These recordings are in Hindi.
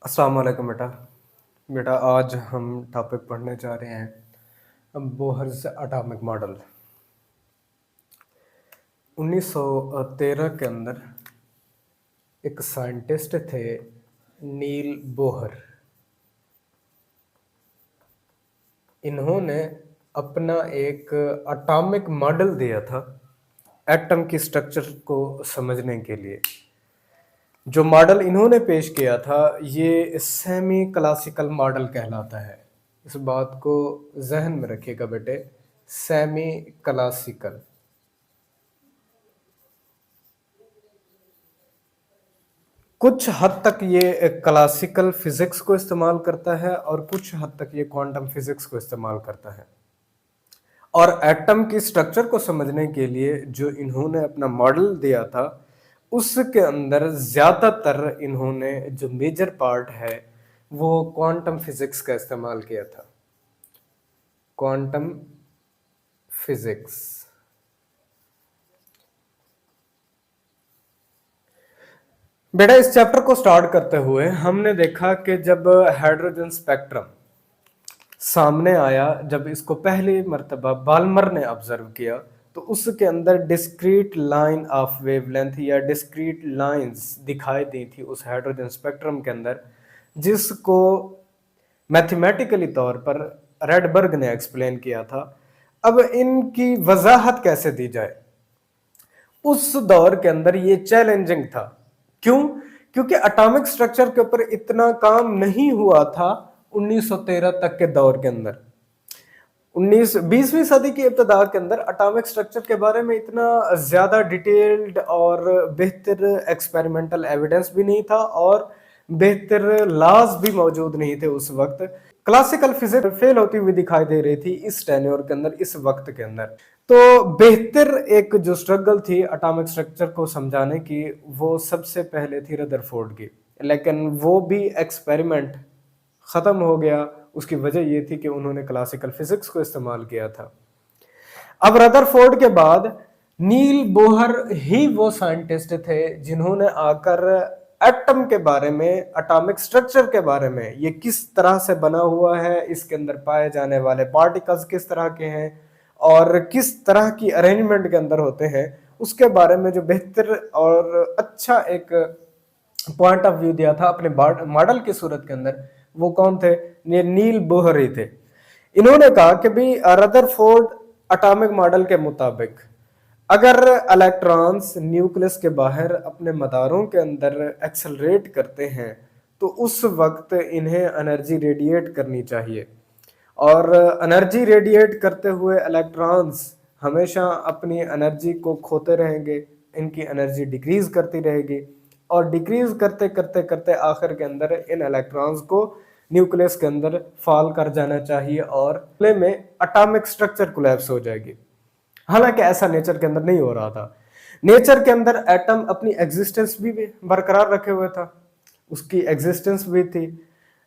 अस्सलाम वालेकुम बेटा। बेटा आज हम टॉपिक पढ़ने जा रहे हैं बोहर्स एटॉमिक मॉडल। 1913 के अंदर एक साइंटिस्ट थे नील बोहर। इन्होंने अपना एक एटॉमिक मॉडल दिया था एटम की स्ट्रक्चर को समझने के लिए। जो मॉडल इन्होंने पेश किया था ये सेमी क्लासिकल मॉडल कहलाता है। इस बात को जहन में रखिएगा बेटे, सेमी क्लासिकल। कुछ हद तक ये क्लासिकल फिजिक्स को इस्तेमाल करता है और कुछ हद तक ये क्वांटम फिजिक्स को इस्तेमाल करता है। और एटम की स्ट्रक्चर को समझने के लिए जो इन्होंने अपना मॉडल दिया था उसके अंदर ज्यादातर इन्होंने जो मेजर पार्ट है वो क्वांटम फिजिक्स का इस्तेमाल किया था। Quantum physics. बेटा इस चैप्टर को स्टार्ट करते हुए हमने देखा कि जब हाइड्रोजन स्पेक्ट्रम सामने आया, जब इसको पहली मर्तबा बाल्मर ने ऑब्जर्व किया तो उसके अंदर डिस्क्रीट लाइन ऑफ वेवलेंथ या डिस्क्रीट लाइंस दिखाई दी थी उस हाइड्रोजन स्पेक्ट्रम के अंदर, जिसको मैथमेटिकली तौर पर रेडबर्ग ने एक्सप्लेन किया था। अब इनकी वजाहत कैसे दी जाए, उस दौर के अंदर ये चैलेंजिंग था। क्यों? क्योंकि एटॉमिक स्ट्रक्चर के ऊपर इतना काम नहीं हुआ था 1913 तक के दौर के अंदर। 20वीं सदी की इब्तदा के अंदर एटॉमिक स्ट्रक्चर के बारे में इतना ज्यादा डिटेल्ड और बेहतर एक्सपेरिमेंटल एविडेंस भी नहीं था और बेहतर लॉज भी मौजूद नहीं थे उस वक्त। क्लासिकल फिजिक्स फेल होती हुई दिखाई दे रही थी इस टेन्योर के अंदर, इस वक्त के अंदर। तो बेहतर एक जो स्ट्रगल थी एटॉमिक स्ट्रक्चर को समझाने की वो सबसे पहले थी रदरफोर्ड की, लेकिन वो भी एक्सपेरिमेंट खत्म हो गया। उसकी वजह ये थी कि उन्होंने क्लासिकल फिजिक्स को इस्तेमाल किया था। अब रदरफोर्ड के बाद नील बोहर ही वो साइंटिस्ट थे जिन्होंने आकर एटम के बारे में, एटॉमिक स्ट्रक्चर के बारे में, ये किस तरह से बना हुआ है, इसके अंदर पाए जाने वाले पार्टिकल्स किस तरह के हैं और किस तरह की अरेंजमेंट के अंदर होते हैं, उसके बारे में जो बेहतर और अच्छा एक पॉइंट ऑफ व्यू दिया था अपने मॉडल की सूरत के अंदर, वो कौन थे? ये नील बोहर ही थे। इन्होंने कहा कि भाई रदरफोर्ड एटॉमिक मॉडल के मुताबिक अगर इलेक्ट्रॉन्स न्यूक्लियस के बाहर अपने मदारों के अंदर एक्सेलरेट करते हैं तो उस वक्त इन्हें एनर्जी रेडिएट करनी चाहिए, और एनर्जी रेडिएट करते हुए इलेक्ट्रॉन्स हमेशा अपनी एनर्जी को खोते रहेंगे, इनकी एनर्जी डिक्रीज करती रहेगी और डिक्रीज करते करते करते आखिर के अंदर इन इलेक्ट्रॉन्स को न्यूक्लियस के अंदर फॉल कर जाना चाहिए और प्ले में एटॉमिक स्ट्रक्चर कोलैप्स हो जाएगी। हालांकि ऐसा नेचर के अंदर नहीं हो रहा था। नेचर के अंदर एटम अपनी एग्जिस्टेंस भी बरकरार रखे हुए था, उसकी एग्जिस्टेंस भी थी,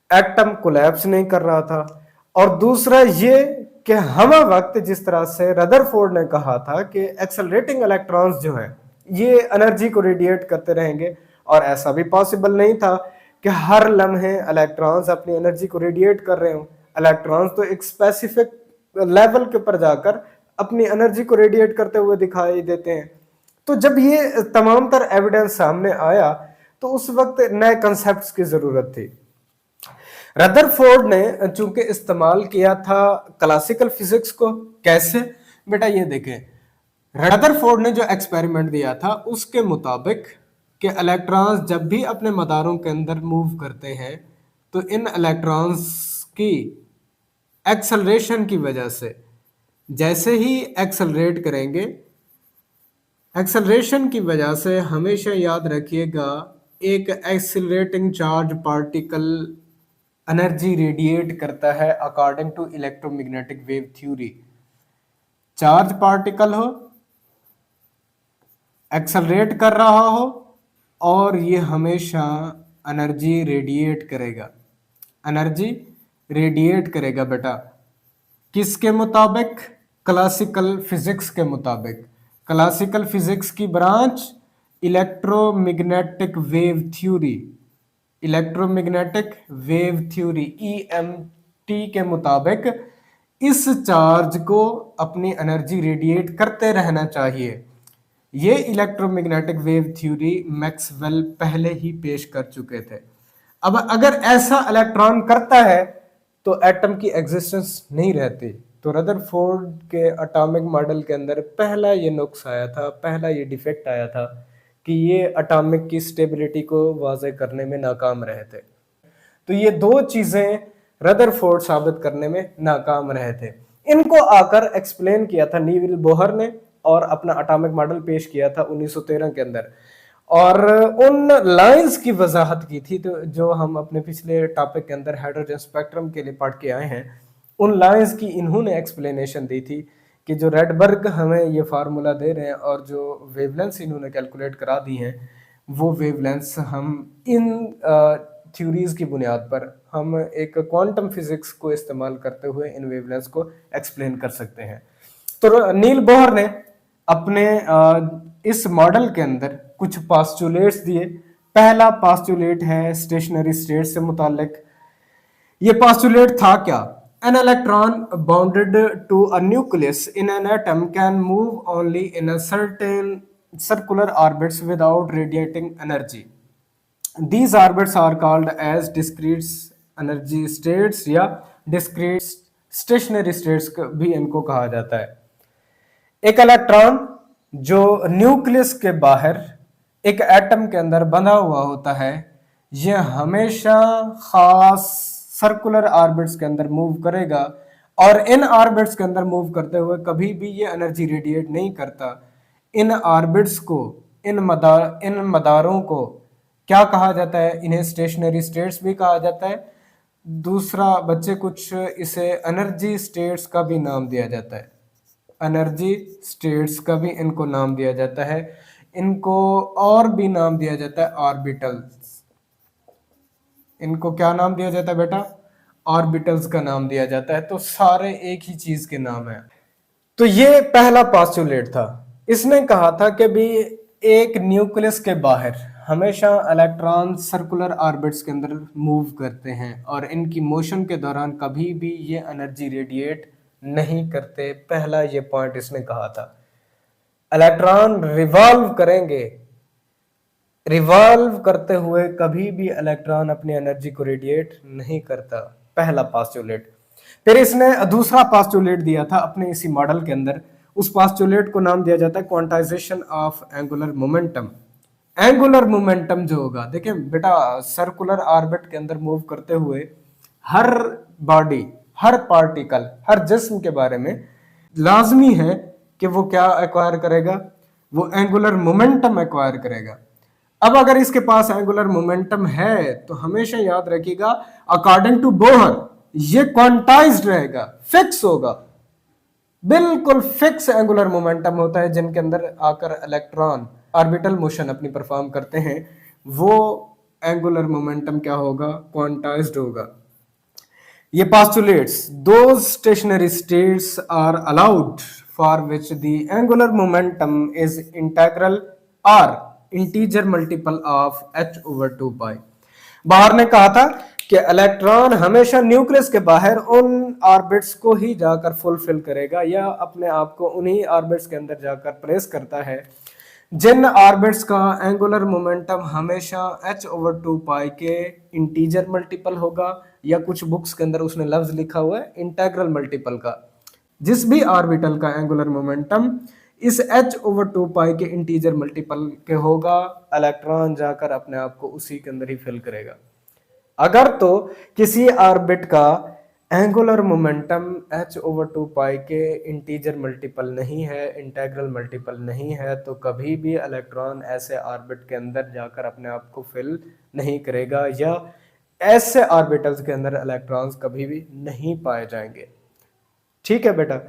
एटम कोलैप्स नहीं कर रहा था। और दूसरा ये कि हम वक्त जिस तरह से रदरफोर्ड ने कहा था कि एक्सेलरेटिंग इलेक्ट्रॉन्स जो है ये एनर्जी को रेडिएट करते रहेंगे, और ऐसा भी पॉसिबल नहीं था कि हर लम्हे इलेक्ट्रॉन्स अपनी एनर्जी को रेडिएट कर रहे हों। इलेक्ट्रॉन्स तो एक स्पेसिफिक लेवल के ऊपर जाकर अपनी एनर्जी को रेडिएट करते हुए दिखाई देते हैं। तो जब ये तमाम तर एविडेंस सामने आया तो उस वक्त नए कंसेप्ट्स की जरूरत थी। रदरफोर्ड ने चूंकि इस्तेमाल किया था क्लासिकल फिजिक्स को। कैसे? बेटा ये देखें, रदरफोर्ड ने जो एक्सपेरिमेंट दिया था उसके मुताबिक कि इलेक्ट्रॉन्स जब भी अपने मदारों के अंदर मूव करते हैं तो इन इलेक्ट्रॉन्स की एक्सेलरेशन की वजह से जैसे ही एक्सेलरेट करेंगे, एक्सेलरेशन की वजह से हमेशा याद रखिएगा एक accelerating charge particle energy radiate करता है according to electromagnetic wave theory. Charge particle हो, एक्सेलरेट कर रहा हो और ये हमेशा एनर्जी रेडिएट करेगा, एनर्जी रेडिएट करेगा बेटा। किसके मुताबिक? क्लासिकल फिजिक्स के मुताबिक। क्लासिकल फिजिक्स की branch electromagnetic wave theory. Electromagnetic wave theory EMT के मुताबिक इस चार्ज को अपनी एनर्जी रेडिएट करते रहना चाहिए। ये इलेक्ट्रोमैग्नेटिक वेव थ्योरी मैक्सवेल पहले ही पेश कर चुके थे। अब अगर ऐसा इलेक्ट्रॉन करता है तो एटम की एग्जिस्टेंस नहीं रहती। तो रदरफोर्ड के एटॉमिक मॉडल के अंदर पहला ये नुक्स आया था, पहला ये डिफेक्ट आया था कि ये एटॉमिक की स्टेबिलिटी को वाज़े करने में नाकाम रहे थे। तो ये दो चीजें रदरफोर्ड साबित करने में नाकाम रहे थे। इनको आकर एक्सप्लेन किया था नील बोहर ने और अपना एटॉमिक मॉडल पेश किया था 1913 के अंदर, और उन लाइंस की वजाहत की थी तो जो हम अपने पिछले टॉपिक के अंदर हाइड्रोजन स्पेक्ट्रम के लिए पढ़ के आए हैं। उन लाइंस की इन्होंने एक्सप्लेनेशन दी थी कि जो रेडबर्ग हमें ये फार्मूला दे रहे हैं और जो वेवलेंथ्स इन्होंने कैलकुलेट करा दी हैं, वो वेवलेंथ्स हम इन थ्योरीज की बुनियाद पर हम एक क्वांटम फिजिक्स को इस्तेमाल करते हुए इन वेवलेंथ्स को एक्सप्लेन कर सकते हैं। तो नील बोहर ने अपने इस मॉडल के अंदर कुछ पास्टुलेट्स दिए। पहला पास्टुलेट है स्टेशनरी स्टेट से मुतालिक। ये पास्टुलेट था क्या? An electron bounded to a nucleus in an atom can move only in a certain circular orbits without radiating energy. These orbits are called as discrete energy states या discrete stationary states भी इनको कहा जाता है। एक इलेक्ट्रॉन जो न्यूक्लियस के बाहर एक एटम के अंदर बंधा हुआ होता है, यह हमेशा खास सर्कुलर ऑर्बिट्स के अंदर मूव करेगा और इन ऑर्बिट्स के अंदर मूव करते हुए कभी भी ये एनर्जी रेडिएट नहीं करता। इन ऑर्बिट्स को, इन मदारों को क्या कहा जाता है? इन्हें स्टेशनरी स्टेट्स भी कहा जाता है। दूसरा बच्चे कुछ इसे एनर्जी स्टेट्स का भी नाम दिया जाता है। एनर्जी स्टेट्स का भी इनको नाम दिया जाता है। इनको और भी नाम दिया जाता है ऑर्बिटल्स। इनको क्या नाम दिया जाता है बेटा? ऑर्बिटल्स का नाम दिया जाता है। तो सारे एक ही चीज के नाम है। तो ये पहला पास्टुलेट था। इसने कहा था कि भी एक न्यूक्लियस के बाहर हमेशा इलेक्ट्रॉन सर्कुलर ऑर्बिट्स के अंदर मूव करते हैं और इनकी मोशन के दौरान कभी भी ये एनर्जी रेडिएट नहीं करते। पहला ये पॉइंट इसने कहा था। इलेक्ट्रॉन रिवॉल्व करेंगे, रिवॉल्व करते हुए कभी भी इलेक्ट्रॉन अपनी एनर्जी को रेडिएट नहीं करता। पहला पास्टुलेट। फिर इसने दूसरा पास्टुलेट दिया था अपने इसी मॉडल के अंदर। उस पास्टुलेट को नाम दिया जाता है quantization of angular momentum. Angular momentum जो होगा, देखिए बेटा, सर्कुलर ऑर्बिट के अंदर मूव करते हुए हर बॉडी, हर पार्टिकल, हर जिस्म के बारे में लाजमी है कि वो क्या एक्वायर करेगा? वो एंगुलर मोमेंटम एक्वायर करेगा। अब अगर इसके पास एंगुलर मोमेंटम है तो हमेशा याद रखिएगा, अकॉर्डिंग टू बोहर ये क्वांटाइज्ड रहेगा, फिक्स होगा, बिल्कुल फिक्स एंगुलर मोमेंटम होता है जिनके अंदर आकर इलेक्ट्रॉन ऑर्बिटल मोशन अपनी परफॉर्म करते हैं। वो एंगुलर मोमेंटम क्या होगा? क्वांटाइज्ड होगा। ये postulates those stationary states are allowed for which the angular momentum is integral or integer multiple of h/2π। बाहर ने कहा था कि इलेक्ट्रॉन हमेशा न्यूक्लियस के बाहर उन ऑर्बिट्स को ही जाकर फुलफिल करेगा या अपने आप को उन्हीं ऑर्बिट्स के अंदर जाकर प्लेस करता है जिन ऑर्बिट्स का एंगुलर मोमेंटम हमेशा h/2π के इंटीजर मल्टीपल होगा, या कुछ बुक्स के अंदर उसने लफ्ज लिखा हुआ है इंटीग्रल मल्टीपल का। जिस भी ऑर्बिटल का एंगुलर मोमेंटम इस h/2π के इंटीजर मल्टीपल के होगा, इलेक्ट्रॉन जाकर अपने आप को उसी के अंदर ही फिल करेगा। अगर तो किसी ऑर्बिट का एंगुलर मोमेंटम h/2π के इंटीजर मल्टीपल नहीं है, इंटीग्रल मल्टीपल नहीं है, तो कभी भी इलेक्ट्रॉन ऐसे ऑर्बिट के अंदर जाकर अपने आप को फिल नहीं करेगा, या ऐसे ऑर्बिटल्स के अंदर इलेक्ट्रॉन्स कभी भी नहीं पाए जाएंगे। ठीक है बेटा,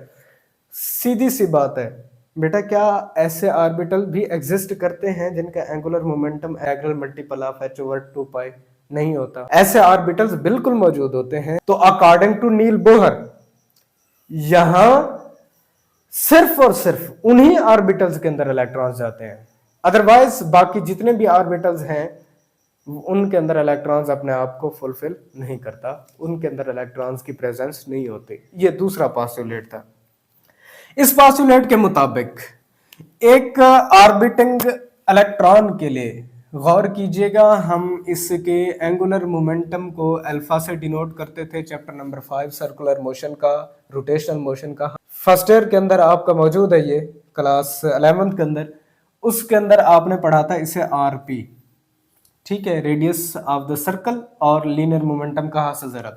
सीधी सी बात है बेटा। क्या ऐसे ऑर्बिटल भी एग्जिस्ट करते हैं जिनका angular momentum integral multiple of h/2π नहीं होता? ऐसे ऑर्बिटल्स बिल्कुल मौजूद होते हैं। तो अकॉर्डिंग टू नील बोहर यहां सिर्फ और सिर्फ उन्हीं ऑर्बिटल्स के अंदर इलेक्ट्रॉन्स जाते हैं, अदरवाइज बाकी जितने भी ऑर्बिटल्स हैं उनके अंदर इलेक्ट्रॉन्स अपने आप को फुलफिल नहीं करता, उनके अंदर इलेक्ट्रॉन्स की प्रेजेंस नहीं होती। ये दूसरा पोस्टुलेट था। इस पोस्टुलेट के मुताबिक एक ऑर्बिटिंग इलेक्ट्रॉन के लिए गौर कीजिएगा, हम इसके एंगुलर मोमेंटम को अल्फा से डिनोट करते थे चैप्टर नंबर 5 सर्कुलर मोशन का, रोटेशनल मोशन का। फर्स्ट ईयर के अंदर आपका मौजूद है, ये क्लास 11th के अंदर, उसके अंदर आपने पढ़ा था इसे आरपी, ठीक है, रेडियस ऑफ द सर्कल, और लीनियर मोमेंटम कहा से जरा।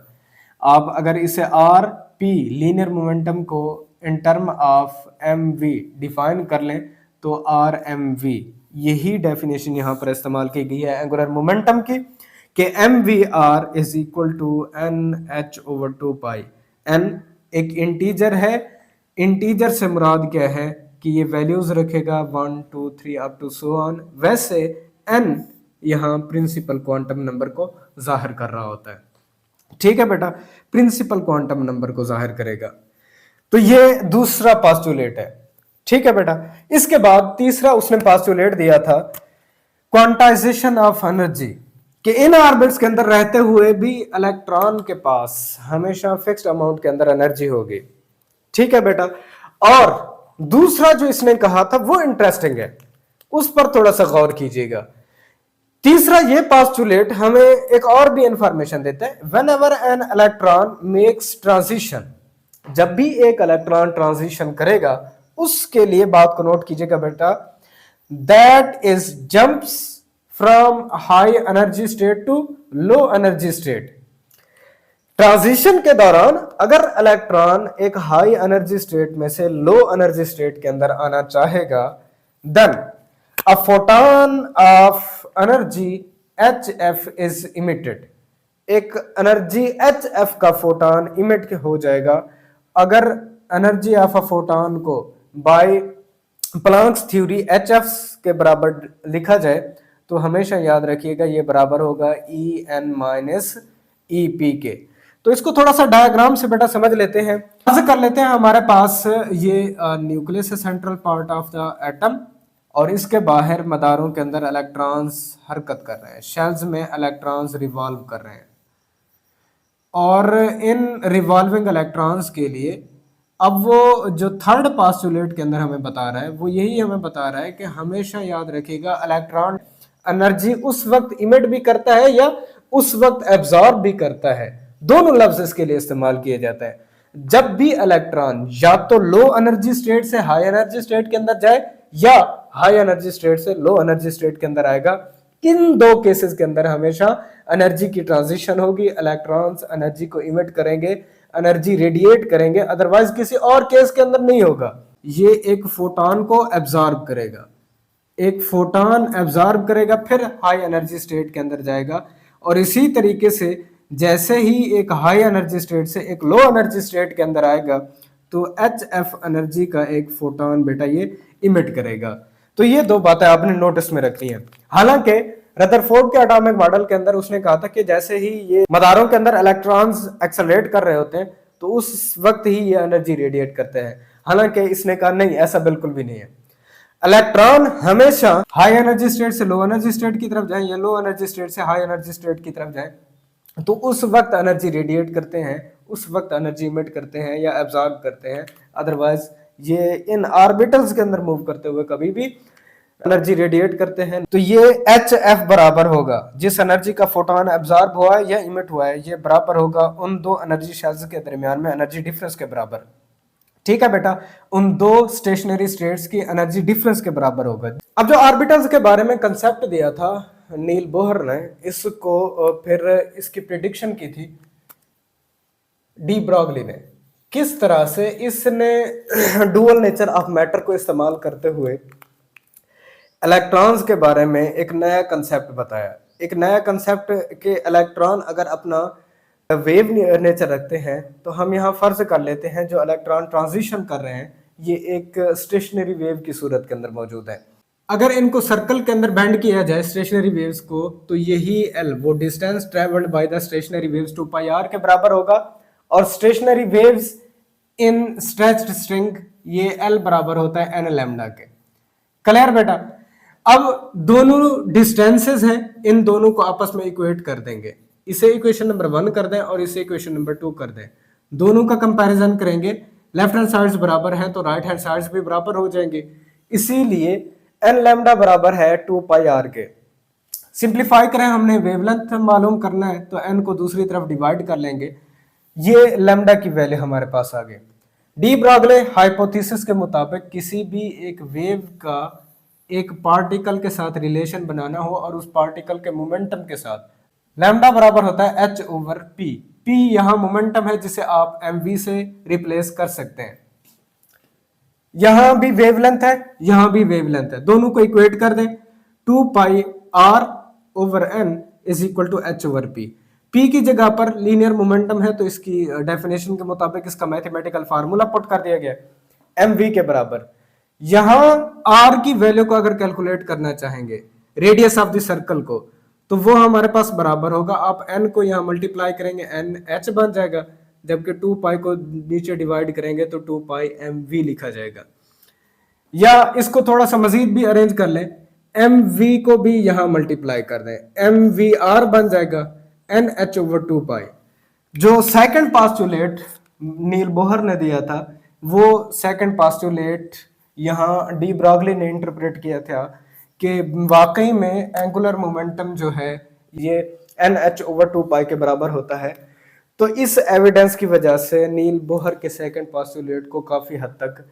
आप अगर इसे आर पी लीनियर मोमेंटम को in term of M V define कर लें तो आर एम वी, यही डेफिनेशन यहाँ पर इस्तेमाल की गई है एंगुलर मोमेंटम की, कि M V R is equal to N H over 2 pi. N एक इंटीजर है, इंटीजर से मुराद क्या है कि ये वैल्यूज रखेगा 1 2 3 अप टू सो ऑन। वैसे एन यहाँ प्रिंसिपल क्वांटम नंबर को जाहिर कर रहा होता है, ठीक है बेटा, प्रिंसिपल क्वांटम नंबर को जाहिर करेगा। तो ये दूसरा पोस्टुलेट है, ठीक है बेटा। इसके बाद तीसरा उसने पोस्टुलेट दिया था क्वांटाइजेशन ऑफ एनर्जी, कि इन ऑर्बिट्स के अंदर रहते हुए भी इलेक्ट्रॉन के पास हमेशा फिक्स्ड अमाउंट के अंदर एनर्जी होगी, ठीक है बेटा। और दूसरा जो इसने कहा था वो इंटरेस्टिंग है, उस पर थोड़ा सा गौर कीजिएगा। तीसरा ये पोस्टुलेट हमें एक और भी इंफॉर्मेशन देता है, when ever an electron makes transition, जब भी एक इलेक्ट्रॉन ट्रांजिशन करेगा उसके लिए बात को नोट कीजिएगा बेटा, that is jumps from high energy state to low energy state. Transition के दौरान अगर इलेक्ट्रॉन एक हाई एनर्जी स्टेट में से लो एनर्जी स्टेट के अंदर आना चाहेगा, then a photon of energy HF is emitted. एक एनर्जी HF का फोटॉन इमिट हो जाएगा। अगर एनर्जी ऑफ अ फोटॉन को बाय प्लैंक्स थ्योरी HF के बराबर लिखा जाए तो हमेशा याद रखिएगा ये बराबर होगा En माइनस EP के। तो इसको थोड़ा सा डायग्राम से बेटा समझ लेते हैं। ऐसे कर लेते हैं, हमारे पास ये न्यूक्लियस है, central part of the atom, और इसके बाहर मदारों के अंदर इलेक्ट्रॉन्स हरकत कर रहे हैं, शेल्स में इलेक्ट्रॉन्स रिवॉल्व कर रहे हैं। और इन रिवॉल्विंग इलेक्ट्रॉन्स के लिए अब वो जो थर्ड पोस्टुलेट के अंदर हमें बता रहा है वो यही हमें बता रहा है कि हमेशा याद रखिएगा इलेक्ट्रॉन एनर्जी उस वक्त इमिट भी करता है या उस वक्त एब्जॉर्ब भी करता है, दोनों लफ्ज इसके लिए इस्तेमाल किए जाते हैं। जब भी इलेक्ट्रॉन या तो लो एनर्जी स्टेट से हाई एनर्जी स्टेट के अंदर जाए या हाई एनर्जी स्टेट से लो एनर्जी स्टेट के अंदर आएगा, इन दो केसेस के अंदर हमेशा एनर्जी की ट्रांजिशन होगी, इलेक्ट्रॉन्स एनर्जी को इमिट करेंगे, एनर्जी रेडिएट करेंगे, अदरवाइज किसी और केस के अंदर नहीं होगा। ये एक फोटॉन को एब्जॉर्ब करेगा, एक फोटॉन एब्जॉर्ब करेगा, फिर हाई एनर्जी स्टेट के अंदर जाएगा। और इसी तरीके से जैसे ही एक हाई एनर्जी स्टेट से एक लो एनर्जी स्टेट के अंदर आएगा तो HF एनर्जी का एक फोटॉन बेटा ये इमिट करेगा। तो ये दो बातें आपने नोटिस में रखनी है। हालांकि रदरफोर्ड के एटॉमिक मॉडल के अंदर उसने कहा था कि जैसे ही ये मदारों के अंदर इलेक्ट्रॉन्स एक्सेलरेट कर रहे होते हैं तो उस वक्त ही ये एनर्जी रेडिएट करते हैं। हालांकि इसने कहा नहीं, ऐसा बिल्कुल भी नहीं है। इलेक्ट्रॉन हमेशा हाई एनर्जी स्टेट से लो एनर्जी स्टेट की तरफ जाए या लो एनर्जी स्टेट से हाई एनर्जी स्टेट की तरफ जाए तो उस वक्त एनर्जी रेडिएट करते हैं, उस वक्त एनर्जी इमिट करते हैं या एब्जॉर्ब करते हैं, अदरवाइज ये इन ऑर्बिटल्स के अंदर मूव करते हुए कभी भी एनर्जी रेडिएट करते हैं। तो ये HF बराबर होगा, जिस एनर्जी का फोटोन एब्जॉर्ब हुआ है या इमिट हुआ है, ये बराबर होगा उन दो एनर्जी शेल्स के दरमियान में एनर्जी डिफरेंस के बराबर। ठीक है बेटा, उन दो स्टेशनरी स्टेट्स की एनर्जी डिफरेंस के बराबर होगा। अब जो ऑर्बिटल्स के बारे में कंसेप्ट दिया था नील बोहर ने, इसको फिर इसकी प्रेडिक्शन की थी डी ब्रॉगली ने। किस तरह से इसने डुअल नेचर ऑफ मैटर को इस्तेमाल करते हुए इलेक्ट्रॉन्स के बारे में एक नया कंसेप्ट बताया। एक नया कंसेप्ट के इलेक्ट्रॉन अगर अपना वेव नेचर रखते हैं तो हम यहाँ फर्ज कर लेते हैं जो इलेक्ट्रॉन ट्रांजिशन कर रहे हैं ये एक स्टेशनरी वेव की सूरत के अंदर मौजूद है। अगर इनको सर्कल के अंदर बैंड किया जाए स्टेशनरी वेव्स को तो यही L, वो distance travelled by the stationery waves 2πr के बराबर होगा। और stationery waves in stretched string ये L बराबर होता है n लैम्डा के। क्लियर बेटा? अब दोनों डिस्टेंसेस हैं, इन दोनों को आपस में इक्वेट कर देंगे, इसे इक्वेशन नंबर 1 कर दें और इसे इक्वेशन नंबर 2 कर दें, दोनों का कंपैरिजन करेंगे, लेफ्ट हैंड साइड्स बराबर हैं तो राइट हैंड साइड्स भी बराबर हो जाएंगे, इसीलिए एन लैम्डा बराबर है 2 पाई आर के। सिंप्लीफाई करें, हमने वेवलेंथ मालूम करना है तो एन को दूसरी तरफ डिवाइड कर लेंगे, ये लैम्डा की वैल्यू हमारे पास आ गई। डी ब्रॉगले हाइपोथेसिस के मुताबिक किसी भी एक वेव का एक पार्टिकल के साथ रिलेशन बनाना हो और उस पार्टिकल के मोमेंटम के साथ, लैम्डा बराबर होता है एच ओवर पी। पी यहां मोमेंटम है जिसे आप mv से रिप्लेस कर सकते हैं। यहां भी वेवलेंथ है, यहां भी वेवलेंथ है, दोनों को इक्वेट कर दें, 2 pi R over N is equal to H over P. P की जगह पर लीनियर मोमेंटम है तो इसकी डेफिनेशन के मुताबिक इसका मैथमेटिकल फार्मूला पुट कर दिया गया एम वी के बराबर। यहां आर की वैल्यू को अगर कैलकुलेट करना चाहेंगे रेडियस ऑफ द सर्कल को, तो वो हमारे पास बराबर होगा, आप एन को यहां मल्टीप्लाई करेंगे एन एच बन जाएगा, जबकि 2 पाई को नीचे डिवाइड करेंगे तो 2 पाई एम वी लिखा जाएगा। या इसको थोड़ा सा मजीद भी अरेंज कर लें, एम वी को भी यहां मल्टीप्लाई कर दें, एम वी आर बन जाएगा एन एच ओवर 2 पाई। जो सेकंड पास्टुलेट नील बोहर ने दिया था, वो सेकंड पास्टुलेट यहां डी ब्रॉगली ने इंटरप्रेट किया था कि वाकई में एंगुलर मोमेंटम जो है ये एन एच ओवर 2 पाई के बराबर होता है। तो इस एविडेंस की वजह से नील बोहर के सेकंड पास्टुलेट को काफी हद तक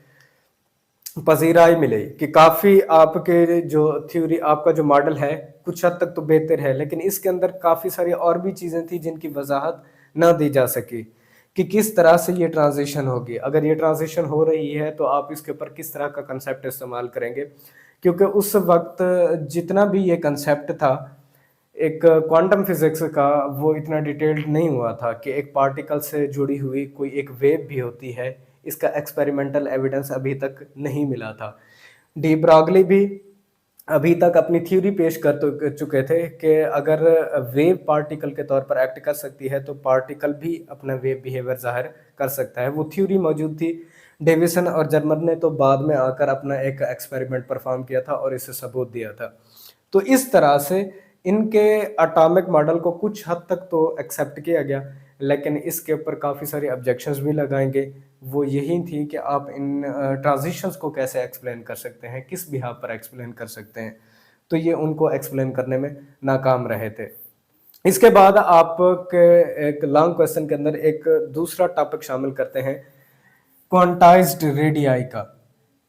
पजीराई मिली कि काफी आपके जो थ्योरी, आपका जो मॉडल है कुछ हद तक तो बेहतर है, लेकिन इसके अंदर काफी सारी और भी चीजें थी जिनकी वजाहत ना दी जा सकी कि किस तरह से ये ट्रांजिशन होगी। अगर ये ट्रांजिशन हो रही है तो आप इसके ऊपर किस तरह का कंसेप्ट इस्तेमाल करेंगे, क्योंकि उस वक्त जितना भी ये कंसेप्ट था एक क्वांटम फिजिक्स का, वो इतना डिटेल्ड नहीं हुआ था कि एक पार्टिकल से जुड़ी हुई कोई एक वेव भी होती है, इसका एक्सपेरिमेंटल एविडेंस अभी तक नहीं मिला था। डी ब्रॉगली भी अभी तक अपनी थ्योरी पेश कर चुके थे कि अगर वेव पार्टिकल के तौर पर एक्ट कर सकती है तो पार्टिकल भी अपना वेव बिहेवियर जाहिर कर सकता है। वो थ्योरी मौजूद थी, डेविसन और जर्मन ने तो बाद में आकर अपना एक एक्सपेरिमेंट परफॉर्म किया था और इसे सबूत दिया था। तो इस तरह से इनके एटॉमिक मॉडल को कुछ हद तक तो एक्सेप्ट किया गया, लेकिन इसके ऊपर काफ़ी सारे ऑब्जेक्शंस भी लगाएंगे। वो यही थी कि आप इन ट्रांजिशंस को कैसे एक्सप्लेन कर सकते हैं, किस बिहाव पर एक्सप्लेन कर सकते हैं, तो ये उनको एक्सप्लेन करने में नाकाम रहे थे। इसके बाद आप एक लॉन्ग क्वेश्चन के अंदर एक दूसरा टॉपिक शामिल करते हैं क्वांटाइज्ड रेडियाई का,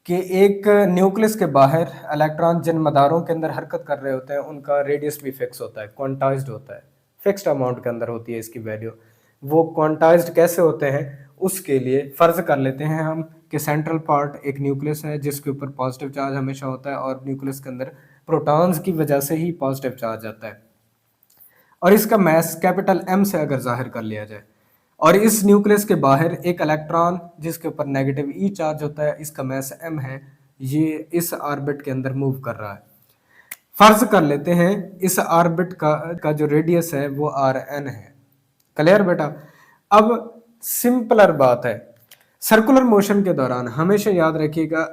कि एक न्यूक्लियस के बाहर इलेक्ट्रॉन जिन मदारों के अंदर हरकत कर रहे होते हैं उनका रेडियस भी फिक्स होता है, क्वांटाइज्ड होता है, फिक्स्ड अमाउंट के अंदर होती है इसकी वैल्यू। वो क्वांटाइज्ड कैसे होते हैं, उसके लिए फर्ज कर लेते हैं हम कि सेंट्रल पार्ट एक न्यूक्लियस है जिसके ऊपर पॉजिटिव चार्ज हमेशा होता है और न्यूक्लियस के अंदर प्रोटॉन्स की वजह से ही पॉजिटिव चार्ज आता है, और इसका मैस कैपिटल एम से अगर जाहिर कर लिया जाए, और इस न्यूक्लियस के बाहर एक इलेक्ट्रॉन जिसके ऊपर नेगेटिव ई चार्ज होता है, इसका मैस एम है, ये इस ऑर्बिट के अंदर मूव कर रहा है। फर्ज कर लेते हैं इस ऑर्बिट का जो रेडियस है वो आर एन है। क्लियर बेटा? अब सिंपलर बात है, सर्कुलर मोशन के दौरान हमेशा याद रखिएगा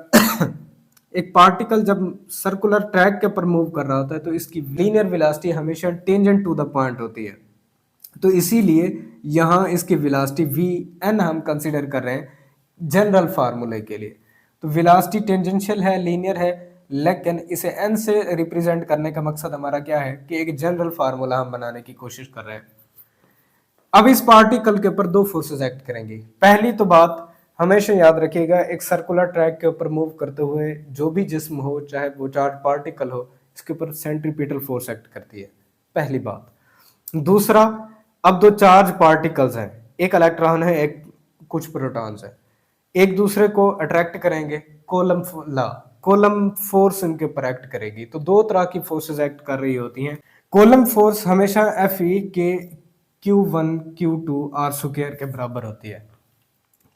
एक पार्टिकल जब सर्कुलर ट्रैक के ऊपर मूव कर रहा होता है तो इसकी लीनियर वेलोसिटी हमेशा टेंजेंट टू द पॉइंट होती है, तो इसीलिए यहाँ इसकी वेलोसिटी वी एन हम कंसीडर कर रहे हैं जनरल फार्मूले के लिए। तो वेलोसिटी टेंजेंशियल है, लीनियर है, लेकिन इसे एन से रिप्रेजेंट करने का मकसद हमारा क्या है कि एक जनरल फार्मूला हम बनाने की कोशिश कर रहे हैं। अब इस पार्टिकल के ऊपर दो फोर्सेस एक्ट करेंगी। पहली तो बात हमेशा याद रखिएगा, एक सर्कुलर ट्रैक के ऊपर मूव करते हुए जो भी जिस्म हो, चाहे वो चार्ज पार्टिकल हो, इसके ऊपर सेंट्रीपिटल फोर्स एक्ट करती है, पहली बात। दूसरा, अब दो चार्ज पार्टिकल्स हैं, एक इलेक्ट्रॉन है, एक कुछ प्रोटॉन्स है, एक दूसरे को अट्रैक्ट करेंगे, कोलम फोर्स इनके ऊपर एक्ट करेगी। तो दो तरह की फोर्सेस एक्ट कर रही होती हैं। कोलम फोर्स हमेशा एफ ई के Q1 Q2 आर स्क्वायर के बराबर होती है।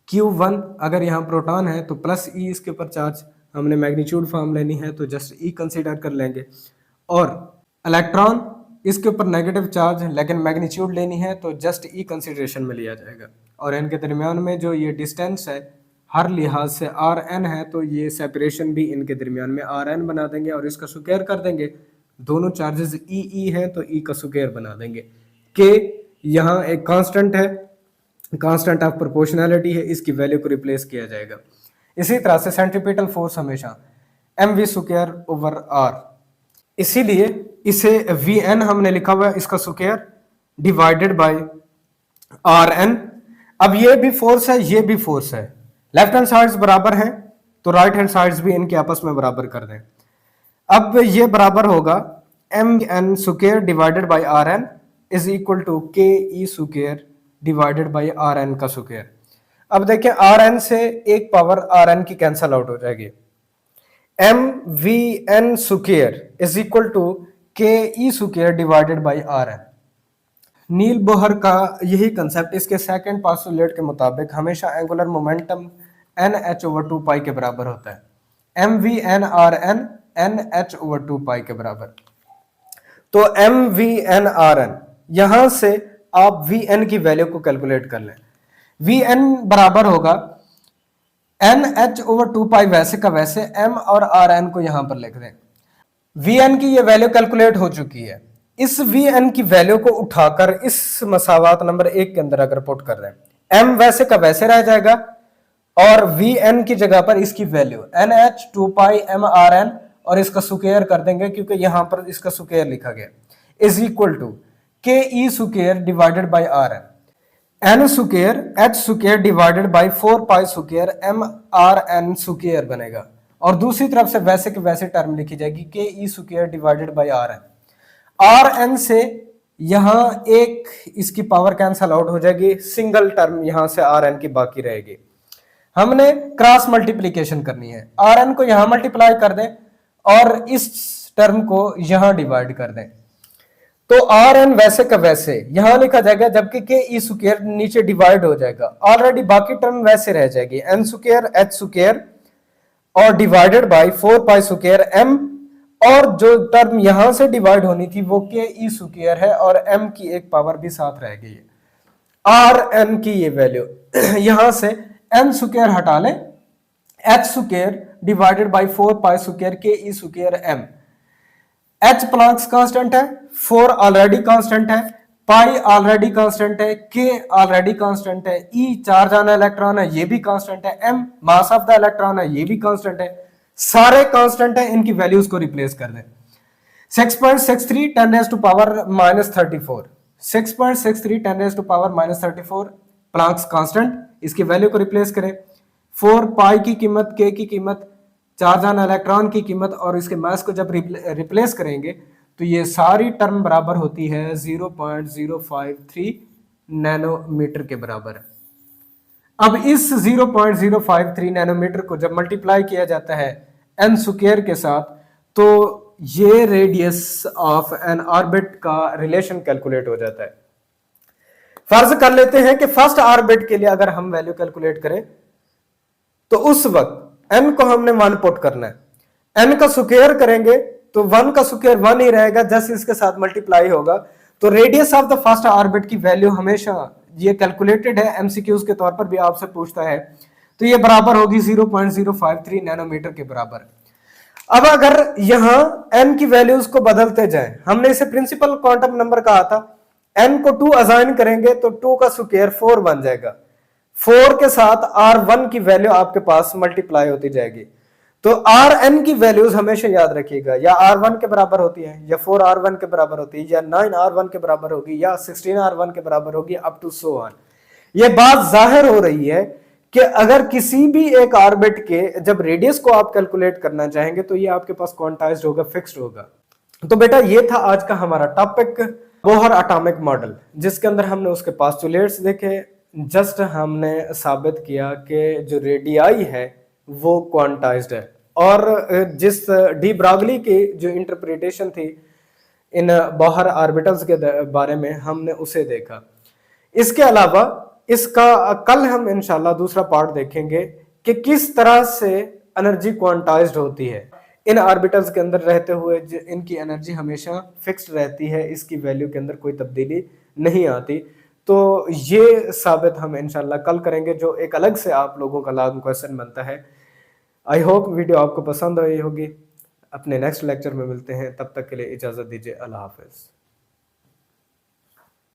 Q1 अगर यहाँ प्रोटॉन है तो प्लस ई इसके ऊपर चार्ज, हमने मैग्नीट्यूड फॉर्म लेनी है तो जस्ट ई कंसीडर कर लेंगे, और इलेक्ट्रॉन इसके ऊपर नेगेटिव चार्ज लेकिन मैग्नीट्यूड लेनी है तो जस्ट ई कंसीडरेशन में लिया जाएगा, और इनके दरमियान में जो ये डिस्टेंस है हर लिहाज से आर एन है, तो ये सेपरेशन भी इनके दरमियान में आर एन बना देंगे और इसका स्क्वायर कर देंगे। दोनों चार्जेस ई हैं तो ई का स्क्वायर बना देंगे। के यहाँ एक कांस्टेंट है, कांस्टेंट ऑफ प्रोपोर्शनैलिटी है, इसकी वैल्यू को रिप्लेस किया जाएगा। इसी तरह से सेंट्रीपिटल फोर्स हमेशा M V square over R, इसीलिए इसे वी एन हमने लिखा हुआ है, इसका square divided by R N. अब ये भी फोर्स है, ये भी फोर्स है, लेफ्ट हैंड साइड्स बराबर हैं तो राइट हैंड साइड्स भी इनके आपस में बराबर कर दें। अब ये बराबर होगा M N square divided by R N is equal to K E square divided by R N का स्क्वायर। अब देखें आर एन से एक पावर आर एन की कैंसल आउट हो जाएगी। M V N square is equal to K E square divided by R N. Niels Bohr का यही कंसेप्ट, इसके सेकंड पोस्टुलेट के मुताबिक हमेशा angular momentum N H over 2 pi के बराबर होता है। M V N R N N H over 2 pi के बराबर। तो M V N R N, यहां से आप वी एन की वैल्यू को कैलकुलेट कर लें। वी एन बराबर होगा एन एच ओवर 2 पाई, वैसे का वैसे एम और आर एन को यहां पर लिख दें। वी एन की ये वैल्यू कैलकुलेट हो चुकी है। इस वी एन की वैल्यू को उठाकर इस मसावात नंबर 1 के अंदर अगर पुट कर दें, एम वैसे का वैसे रह जाएगा और वी एन की जगह पर इसकी वैल्यू एन एच 2 पाई एम आर एन और इसका स्क्वायर कर देंगे क्योंकि यहां पर इसका स्क्वायर लिखा गया, is equal to K E square divided by R N, N square H square divided by 4 pi square M R N square बनेगा। और दूसरी तरफ से वैसे के वैसे टर्म लिखी जाएगी K E square divided by R N. R N से यहां एक इसकी पावर कैंसल आउट हो जाएगी, सिंगल टर्म यहां से आर एन की बाकी रहेगी। हमने क्रॉस मल्टीप्लीकेशन करनी है, आर एन को यहां मल्टीप्लाई कर दें और इस टर्म को यहां डिवाइड कर दें, तो आर एन वैसे का वैसे यहां लिखा जाएगा, जबकि के ई स्क्वायर नीचे डिवाइड हो जाएगा। ऑलरेडी बाकी टर्म वैसे रह जाएगी, एन स्क्वायर एच स्क्वायर और divided by 4 pi square M, और जो टर्म यहां से डिवाइड होनी थी वो के ई स्क्वायर है और एम की एक पावर भी साथ रह गई है। आर एन की ये वैल्यू यहां से एन स्क्वायर हटा लें, H square divided by 4 pi square K E square M. H Planck's constant है, 4 ऑलरेडी कांस्टेंट है, पाई ऑलरेडी कांस्टेंट है, के ऑलरेडी कांस्टेंट है, ई चार्ज ऑन इलेक्ट्रॉन है ये भी कांस्टेंट है, M mass of the electron है ये भी कांस्टेंट है, सारे कांस्टेंट है, इनकी वैल्यूज को रिप्लेस कर दें। 6.63 10 raised to power -34, 6.63 10 raised to power -34 Planck's constant, इसकी वैल्यू को रिप्लेस करें। 4 पाई की कीमत, के की कीमत, चार्ज ऑन इलेक्ट्रॉन की कीमत और इसके मास को जब रिप्लेस करेंगे तो ये सारी टर्म बराबर होती है 0.053 नैनोमीटर के बराबर। अब इस 0.053 नैनोमीटर को जब मल्टीप्लाई किया जाता है एन स्क्वायर के साथ तो ये रेडियस ऑफ एन ऑर्बिट का रिलेशन कैलकुलेट हो जाता है। फर्ज कर लेते हैं कि फर्स्ट ऑर्बिट के लिए अगर हम वैल्यू कैलकुलेट करें तो उस वक्त एन को हमने 1 पुट करना है, एन का स्क्वायर करेंगे तो 1 का स्क्वायर 1 ही रहेगा, जैसे इसके साथ मल्टीप्लाई होगा तो radius of the first orbit की वैल्यू हमेशा, ये कैलकुलेटेड है एमसीक्यूज के तौर पर भी आपसे पूछता है, तो ये बराबर होगी 0.053 नैनोमीटर के बराबर। अब अगर यहां n की वैल्यूज को बदलते जाएं, हमने इसे प्रिंसिपल क्वांटम नंबर कहा था, n को 2 असाइन करेंगे तो 2 का स्क्वायर 4 बन जाएगा, 4 के साथ R1 की वैल्यू आपके पास मल्टीप्लाई होती जाएगी। तो Rn की वैल्यूज हमेशा याद रखिएगा, या R1 के बराबर होती है, या 4R1 के बराबर होती है, या 9R1 के बराबर होगी, या 16R1 के बराबर होगी, अप टू सो ऑन। ये बात जाहिर हो रही है कि अगर किसी भी एक ऑर्बिट के जब रेडियस को आप कैलकुलेट करना चाहेंगे तो ये आपके पास क्वांटाइज्ड होगा, फिक्स्ड होगा। तो बेटा ये था आज का हमारा टॉपिक, बोहर एटॉमिक मॉडल, जिसके अंदर हमने उसके पोस्टुलेट्स देखे, जस्ट हमने साबित किया कि जो रेडियाई है वो क्वांटाइज्ड है, और जिस डी ब्रॉगली की जो इंटरप्रिटेशन थी इन बोहर ऑर्बिटल्स के बारे में हमने उसे देखा। इसके अलावा इसका कल हम इंशाल्लाह दूसरा पार्ट देखेंगे कि किस तरह से एनर्जी क्वांटाइज्ड होती है। इन ऑर्बिटल्स के अंदर रहते हुए इनकी एनर्जी हमेशा फिक्स्ड रहती है, इसकी वैल्यू के अंदर कोई तब्दीली नहीं आती। तो ये साबित हम इंशाल्लाह कल करेंगे, जो एक अलग से आप लोगों का लॉन्ग क्वेश्चन बनता है। आई होप वीडियो आपको पसंद आई होगी। अपने नेक्स्ट लेक्चर में मिलते हैं, तब तक के लिए इजाज़त दीजिए। अल्लाह हाफ़िज़।